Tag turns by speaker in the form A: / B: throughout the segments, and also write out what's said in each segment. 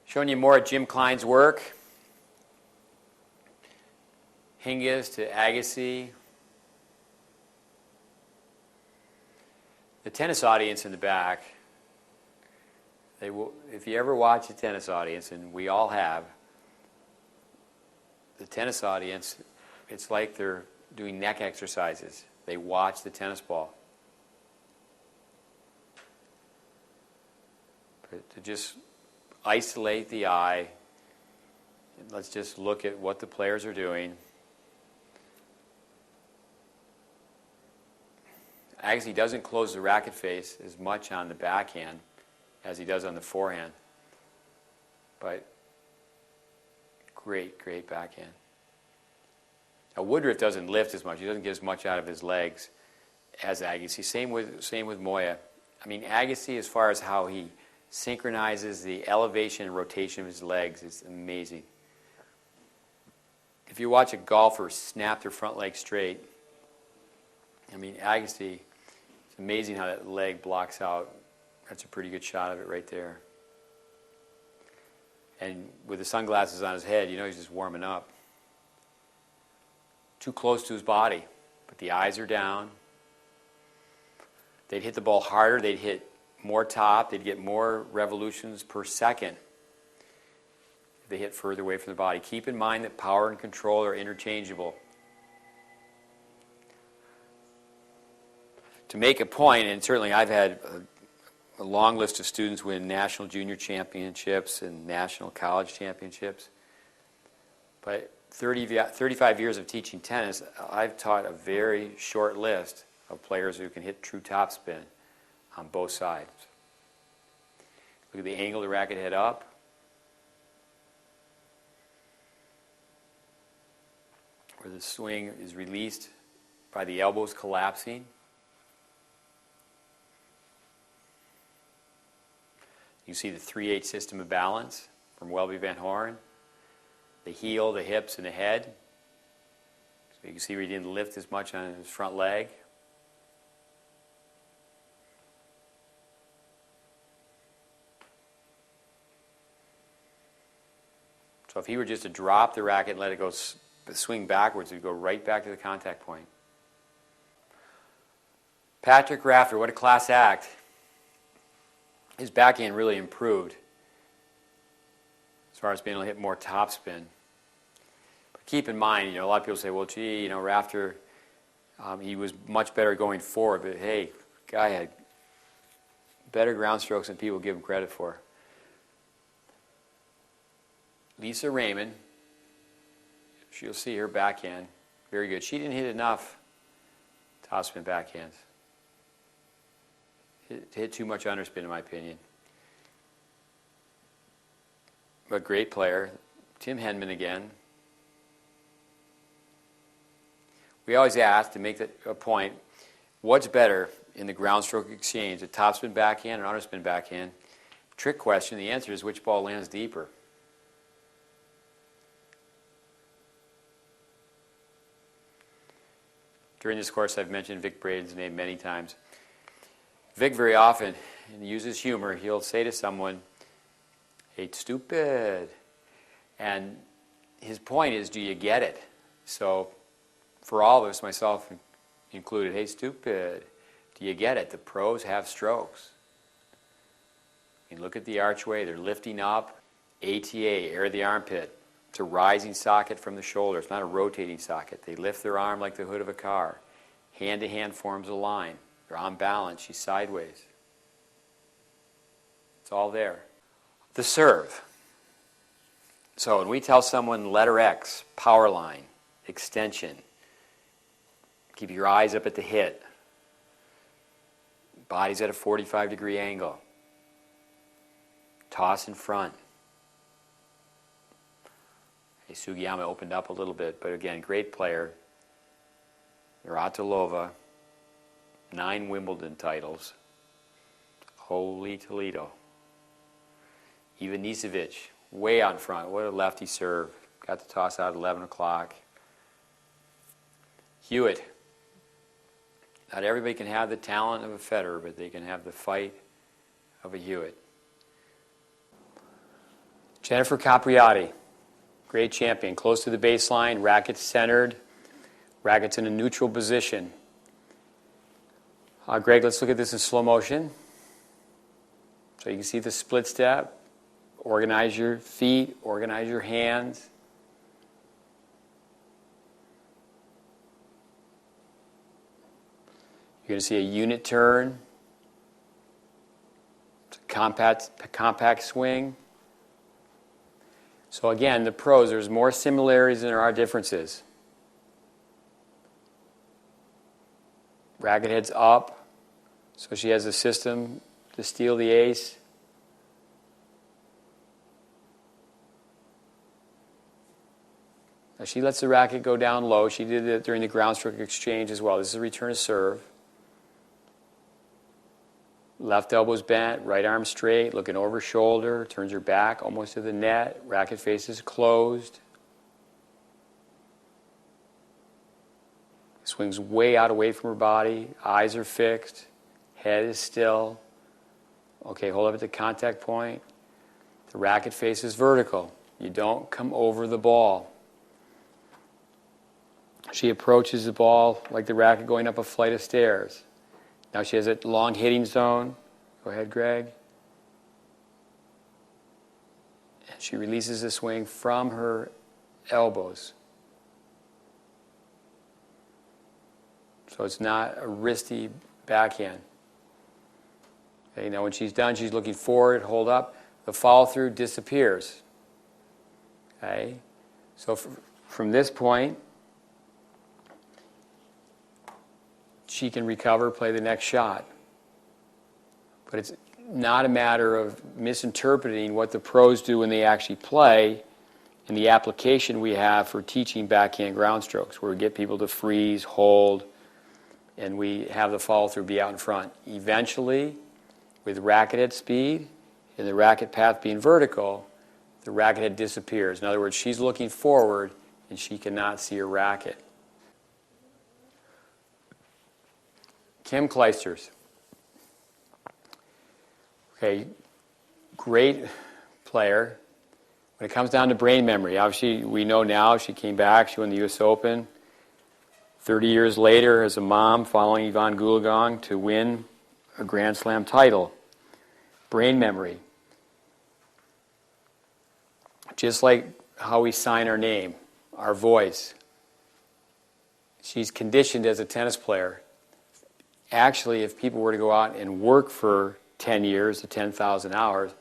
A: Showing you more of Jim Klein's work. Hingis to Agassi. The tennis audience in the back, they will, if you ever watch a tennis audience, and we all have, the tennis audience, it's like they're doing neck exercises. They watch the tennis ball. But to just isolate the eye, and let's just look at what the players are doing. Agassi doesn't close the racket face as much on the backhand as he does on the forehand. But great, great backhand. Now Woodruff doesn't lift as much. He doesn't get as much out of his legs as Agassi. Same with Moya. I mean, Agassi, as far as how he synchronizes the elevation and rotation of his legs, is amazing. If you watch a golfer snap their front leg straight, I mean, Agassi, it's amazing how that leg blocks out. That's a pretty good shot of it right there. And with the sunglasses on his head, you know he's just warming up. Too close to his body, but the eyes are down. They'd hit the ball harder, they'd hit more top, they'd get more revolutions per second if they hit further away from the body. Keep in mind that power and control are interchangeable. To make a point, and certainly I've had a long list of students win national junior championships and national college championships, but 35 years of teaching tennis, I've taught a very short list of players who can hit true topspin on both sides. Look at the angle of the racket head up. Where the swing is released by the elbows collapsing. You see the 3/8 system of balance from Welby Van Horn. The heel, the hips, and the head. So you can see where he didn't lift as much on his front leg. So if he were just to drop the racket and let it go swing backwards, it would go right back to the contact point. Patrick Rafter, what a class act. His backhand really improved as far as being able to hit more topspin. But keep in mind, a lot of people say, well, gee, Rafter, he was much better going forward. But hey, guy had better ground strokes than people give him credit for. Lisa Raymond, you'll see her backhand, very good. She didn't hit enough topspin backhands. Hit too much underspin, in my opinion. But great player. Tim Henman again. We always ask, to make a point, what's better in the ground stroke exchange, a topspin backhand or underspin backhand? Trick question. The answer is which ball lands deeper. During this course, I've mentioned Vic Braden's name many times. Vic very often, and uses humor, he'll say to someone, "Hey, stupid." And his point is, do you get it? So for all of us, myself included, hey, stupid, do you get it? The pros have strokes. You look at the archway, they're lifting up. ATA, air of the armpit. It's a rising socket from the shoulder. It's not a rotating socket. They lift their arm like the hood of a car. Hand-to-hand forms a line. They're on balance. She's sideways. It's all there. The serve. So when we tell someone letter X, power line, extension, keep your eyes up at the hit, body's at a 45-degree angle, toss in front. Hey, Sugiyama opened up a little bit, but again, great player. Navratilova, 9 Wimbledon titles. Holy Toledo. Ivanisevic, way out in front. What a lefty serve. Got the toss out at 11 o'clock. Hewitt. Not everybody can have the talent of a Federer, but they can have the fight of a Hewitt. Jennifer Capriati, great champion, close to the baseline, racket centered, rackets in a neutral position. Greg, let's look at this in slow motion. So you can see the split step. Organize your feet, organize your hands. You're going to see a unit turn. It's a compact swing. So again, the pros, there's more similarities than there are differences. Racket heads up, so she has a system to steal the ace. Now she lets the racket go down low. She did it during the ground stroke exchange as well. This is a return of serve. Left elbow's bent, right arm straight, looking over shoulder, turns her back almost to the net. Racket face is closed. Swings way out away from her body. Eyes are fixed. Head is still. Okay, hold up at the contact point. The racket face is vertical. You don't come over the ball. She approaches the ball like the racket going up a flight of stairs. Now she has a long hitting zone. Go ahead, Greg. And she releases the swing from her elbows. So it's not a wristy backhand. Okay, now when she's done, she's looking forward, hold up. The follow-through disappears. Okay? So from this point, she can recover, play the next shot. But it's not a matter of misinterpreting what the pros do when they actually play and the application we have for teaching backhand ground strokes, where we get people to freeze, hold, and we have the follow-through be out in front. Eventually, with racket head speed and the racket path being vertical, the racket head disappears. In other words, she's looking forward and she cannot see her racket. Kim Kleisters. Okay, great player. When it comes down to brain memory, obviously we know now she came back, she won the US Open. 30 years later, as a mom, following Yvonne Goolagong to win a Grand Slam title. Brain memory. Just like how we sign our name, our voice. She's conditioned as a tennis player. Actually, if people were to go out and work for 10 years to 10,000 hours,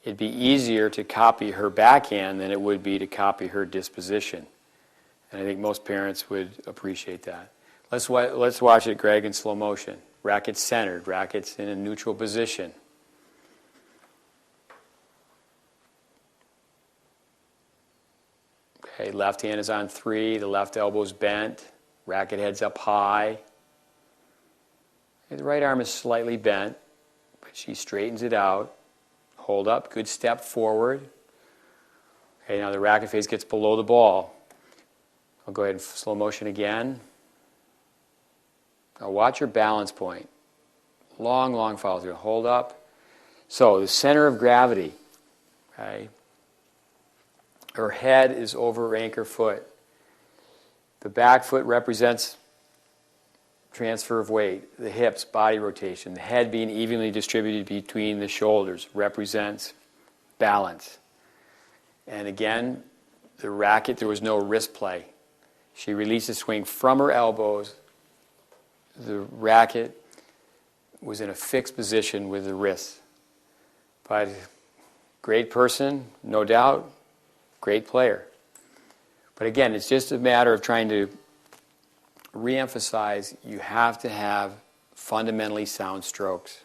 A: it'd be easier to copy her backhand than it would be to copy her disposition. And I think most parents would appreciate that. Let's watch it, Greg, in slow motion. Rackets centered, rackets in a neutral position. Okay, left hand is on 3, the left elbow's bent, racket head's up high. The right arm is slightly bent, but she straightens it out. Hold up, good step forward. Okay, now the racket face gets below the ball. I'll go ahead and slow motion again. Now watch your balance point. Long, long follow through. Hold up. So the center of gravity. Okay. Her head is over her anchor foot. The back foot represents transfer of weight. The hips, body rotation. The head being evenly distributed between the shoulders represents balance. And again, the racket, there was no wrist play. She released the swing from her elbows. The racket was in a fixed position with the wrists. But great person, no doubt, great player. But again, it's just a matter of trying to reemphasize you have to have fundamentally sound strokes.